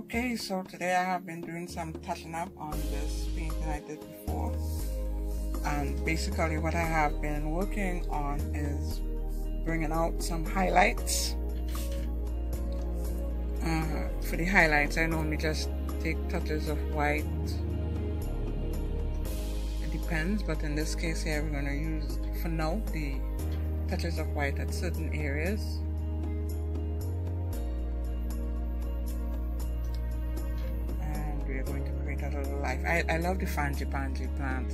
Okay, so today I have been doing some touching up on this painting I did before, and basically what I have been working on is bringing out some highlights. For the highlights, I normally just take touches of white. It depends, but in this case here we're going to use, for now, the touches of white at certain areas. I love the Frangipanni plant.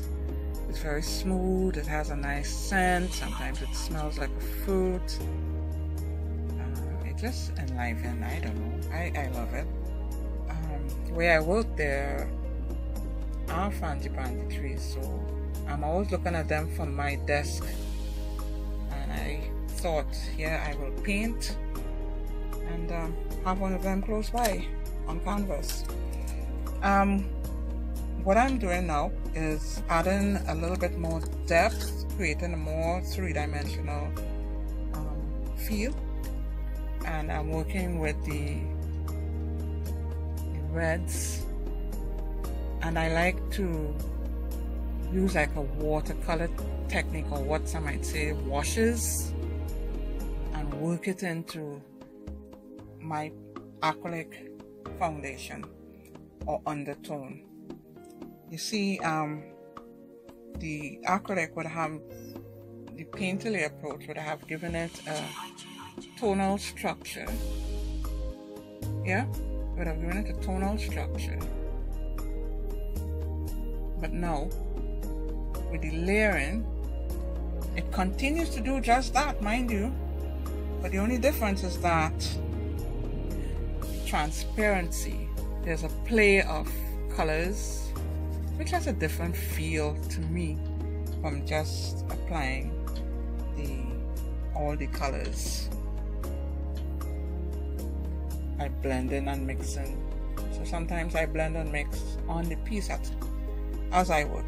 It's very smooth, it has a nice scent, sometimes it smells like a fruit. It just enlivened, I don't know, I love it. Where I work there are Frangipanni trees, so I'm always looking at them from my desk, and I thought, yeah, I will paint and have one of them close by on canvas. What I'm doing now is adding a little bit more depth, creating a more three-dimensional feel, and I'm working with the reds, and I like to use like a watercolor technique, or what some might say washes, and work it into my acrylic foundation or undertone. You see, the acrylic would have, the painterly approach would have given it a tonal structure. Yeah, would have given it a tonal structure. But now, with the layering, it continues to do just that, mind you. But the only difference is that transparency. There's a play of colors, which has a different feel to me from just applying all the colors by blending and mixing. So sometimes I blend and mix on the piece as I work.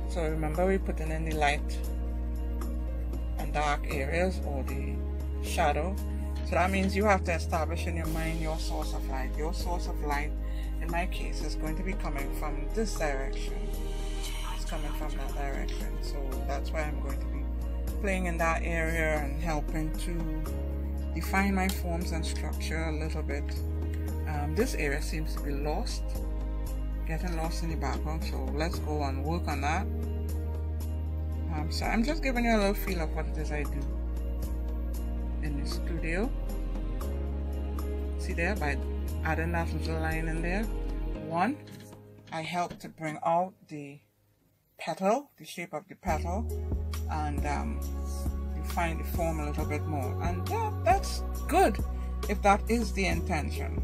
So remember, we're putting in the light and dark areas, or the shadow. So that means you have to establish in your mind your source of light. Your source of light, in my case, is going to be coming from this direction. It's coming from that direction. So that's why I'm going to be playing in that area and helping to define my forms and structure a little bit. This area seems to be lost, getting lost in the background. So let's go and work on that. So I'm just giving you a little feel of what it is I do in the studio. See there, by adding that little line in there, one, I help to bring out the petal, the shape of the petal, and define the form a little bit more. And that's good if that is the intention,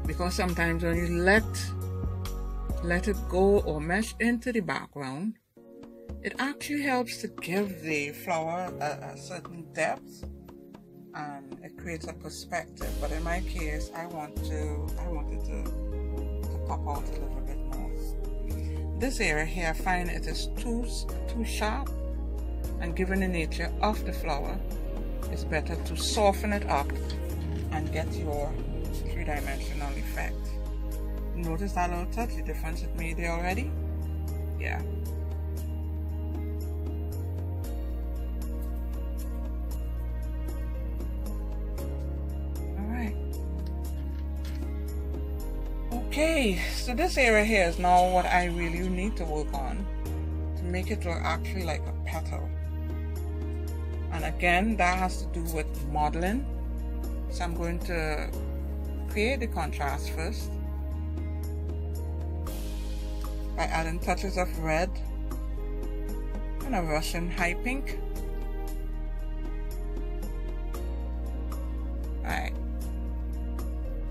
because sometimes when you let it go or mesh into the background, it actually helps to give the flower a certain depth, and it creates a perspective. But in my case, I wanted to pop out a little bit more. This area here, I find it is too sharp, and given the nature of the flower, it's better to soften it up and get your three-dimensional effect. Notice that little touch, the difference it made there already? Yeah. Okay, so this area here is now what I really need to work on to make it look actually like a petal. And again, that has to do with modeling. So I'm going to create the contrast first by adding touches of red and a Russian high pink. Alright,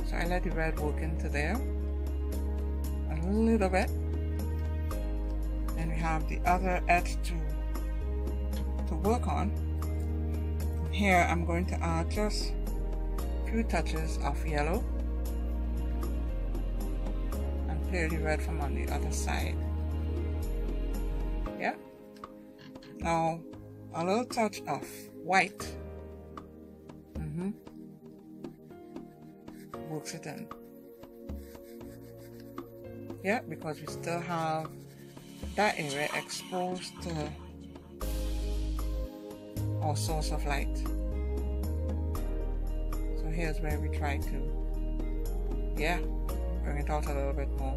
so I let the red work into there a little bit, and we have the other edge to work on. Here I'm going to add just a few touches of yellow and clear the red from on the other side. Yeah, now a little touch of white works it in. Yeah, because we still have that area exposed to our source of light. So here's where we try to, yeah, bring it out a little bit more.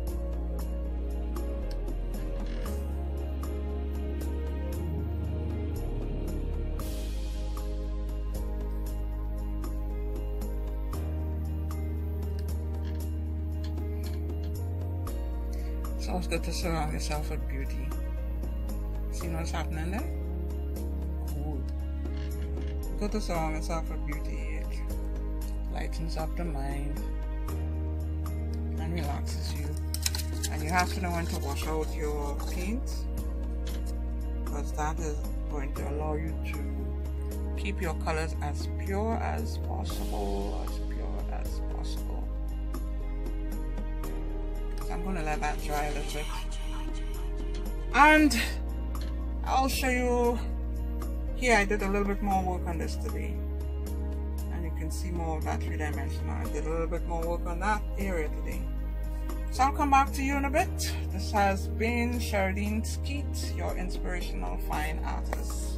It's always good to surround yourself with beauty. See what's happening there? Cool. Good to surround yourself with beauty. It lightens up the mind and relaxes you. And you have to know when to wash out your paint, because that is going to allow you to keep your colors as pure as possible, I'm going to let that dry a little bit, and I'll show you here. I did a little bit more work on this today, and you can see more of that three-dimensional. I did a little bit more work on that area today, so I'll come back to you in a bit. This has been Sherridean Skeet, your inspirational fine artist.